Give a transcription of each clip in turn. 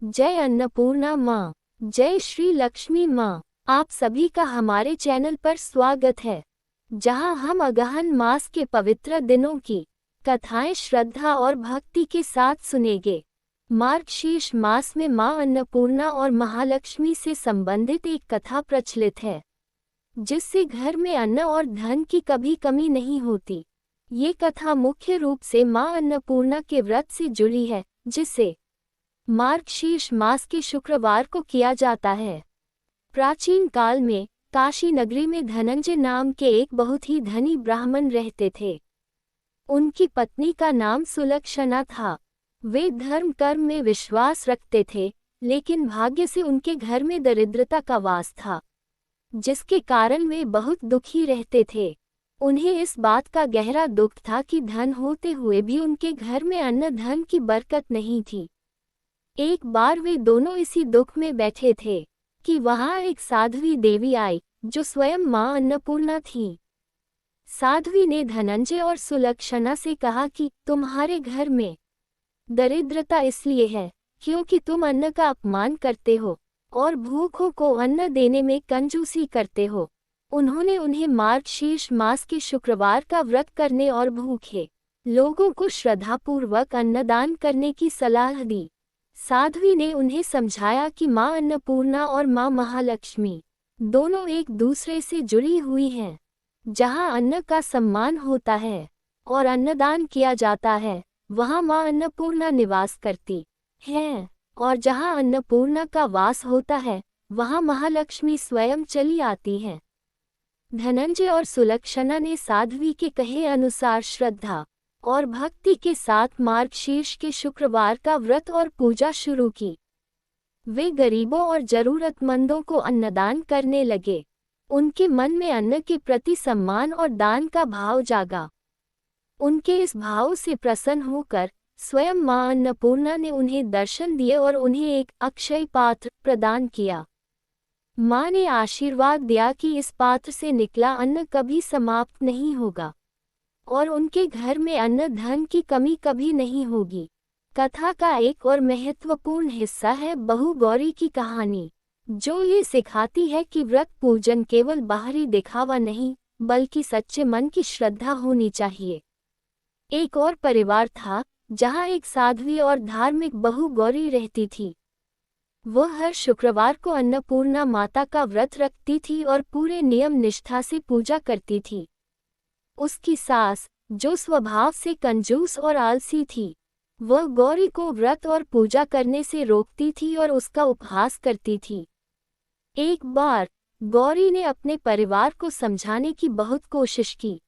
जय अन्नपूर्णा माँ, जय श्री लक्ष्मी माँ। आप सभी का हमारे चैनल पर स्वागत है, जहाँ हम अगहन मास के पवित्र दिनों की कथाएं श्रद्धा और भक्ति के साथ सुनेंगे। मार्गशीर्ष मास में माँ अन्नपूर्णा और महालक्ष्मी से संबंधित एक कथा प्रचलित है, जिससे घर में अन्न और धन की कभी कमी नहीं होती। ये कथा मुख्य रूप से माँ अन्नपूर्णा के व्रत से जुड़ी है, जिसे मार्गशीर्ष मास के शुक्रवार को किया जाता है। प्राचीन काल में काशी नगरी में धनंजय नाम के एक बहुत ही धनी ब्राह्मण रहते थे। उनकी पत्नी का नाम सुलक्षणा था। वे धर्म कर्म में विश्वास रखते थे, लेकिन भाग्य से उनके घर में दरिद्रता का वास था, जिसके कारण वे बहुत दुखी रहते थे। उन्हें इस बात का गहरा दुख था कि धन होते हुए भी उनके घर में अन्न धन की बरकत नहीं थी। एक बार वे दोनों इसी दुख में बैठे थे कि वहां एक साध्वी देवी आई, जो स्वयं मां अन्नपूर्णा थी। साध्वी ने धनंजय और सुलक्षणा से कहा कि तुम्हारे घर में दरिद्रता इसलिए है क्योंकि तुम अन्न का अपमान करते हो और भूखों को अन्न देने में कंजूसी करते हो। उन्होंने उन्हें मार्गशीर्ष मास के शुक्रवार का व्रत करने और भूखे लोगों को श्रद्धापूर्वक अन्नदान करने की सलाह दी। साध्वी ने उन्हें समझाया कि माँ अन्नपूर्णा और माँ महालक्ष्मी दोनों एक दूसरे से जुड़ी हुई हैं। जहाँ अन्न का सम्मान होता है और अन्नदान किया जाता है, वहाँ माँ अन्नपूर्णा निवास करती हैं, और जहाँ अन्नपूर्णा का वास होता है, वहाँ महालक्ष्मी स्वयं चली आती हैं। धनंजय और सुलक्षणा ने साध्वी के कहे अनुसार श्रद्धा और भक्ति के साथ मार्गशीर्ष के शुक्रवार का व्रत और पूजा शुरू की। वे गरीबों और जरूरतमंदों को अन्नदान करने लगे। उनके मन में अन्न के प्रति सम्मान और दान का भाव जागा। उनके इस भाव से प्रसन्न होकर स्वयं मां अन्नपूर्णा ने उन्हें दर्शन दिए और उन्हें एक अक्षय पात्र प्रदान किया। मां ने आशीर्वाद दिया कि इस पात्र से निकला अन्न कभी समाप्त नहीं होगा और उनके घर में अन्न धन की कमी कभी नहीं होगी। कथा का एक और महत्वपूर्ण हिस्सा है बहू गौरी की कहानी, जो ये सिखाती है कि व्रत पूजन केवल बाहरी दिखावा नहीं, बल्कि सच्चे मन की श्रद्धा होनी चाहिए। एक और परिवार था, जहाँ एक साध्वी और धार्मिक बहू गौरी रहती थी। वह हर शुक्रवार को अन्नपूर्णा माता का व्रत रखती थी और पूरे नियम निष्ठा से पूजा करती थी। उसकी सास, जो स्वभाव से कंजूस और आलसी थी, वह गौरी को व्रत और पूजा करने से रोकती थी और उसका उपहास करती थी। एक बार गौरी ने अपने परिवार को समझाने की बहुत कोशिश की,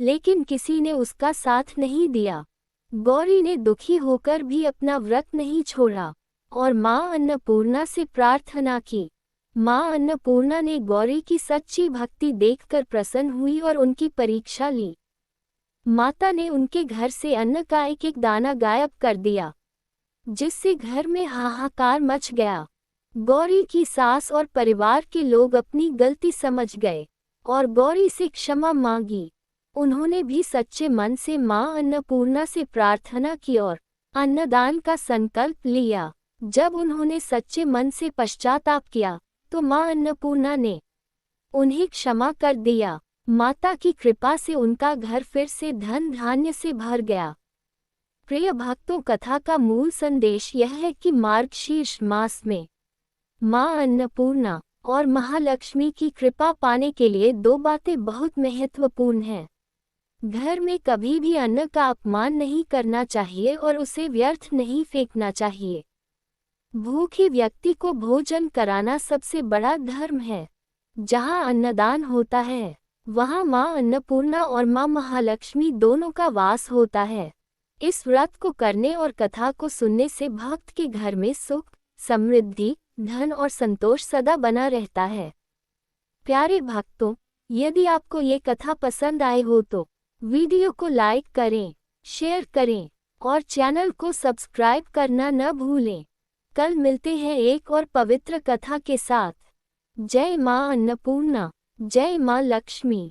लेकिन किसी ने उसका साथ नहीं दिया। गौरी ने दुखी होकर भी अपना व्रत नहीं छोड़ा और मां अन्नपूर्णा से प्रार्थना की। मां अन्नपूर्णा ने गौरी की सच्ची भक्ति देखकर प्रसन्न हुई और उनकी परीक्षा ली। माता ने उनके घर से अन्न का एक एक दाना गायब कर दिया, जिससे घर में हाहाकार मच गया। गौरी की सास और परिवार के लोग अपनी गलती समझ गए और गौरी से क्षमा मांगी। उन्होंने भी सच्चे मन से मां अन्नपूर्णा से प्रार्थना की और अन्नदान का संकल्प लिया। जब उन्होंने सच्चे मन से पश्चाताप किया, तो मां अन्नपूर्णा ने उन्हें क्षमा कर दिया। माता की कृपा से उनका घर फिर से धन धान्य से भर गया। प्रिय भक्तों, कथा का मूल संदेश यह है कि मार्गशीर्ष मास में मां अन्नपूर्णा और महालक्ष्मी की कृपा पाने के लिए दो बातें बहुत महत्वपूर्ण हैं। घर में कभी भी अन्न का अपमान नहीं करना चाहिए और उसे व्यर्थ नहीं फेंकना चाहिए। भूखे व्यक्ति को भोजन कराना सबसे बड़ा धर्म है। जहाँ अन्नदान होता है, वहाँ माँ अन्नपूर्णा और माँ महालक्ष्मी दोनों का वास होता है। इस व्रत को करने और कथा को सुनने से भक्त के घर में सुख, समृद्धि, धन और संतोष सदा बना रहता है। प्यारे भक्तों, यदि आपको ये कथा पसंद आए हो तो वीडियो को लाइक करें, शेयर करें और चैनल को सब्सक्राइब करना न भूलें। कल मिलते हैं एक और पवित्र कथा के साथ। जय मां अन्नपूर्णा, जय मां लक्ष्मी।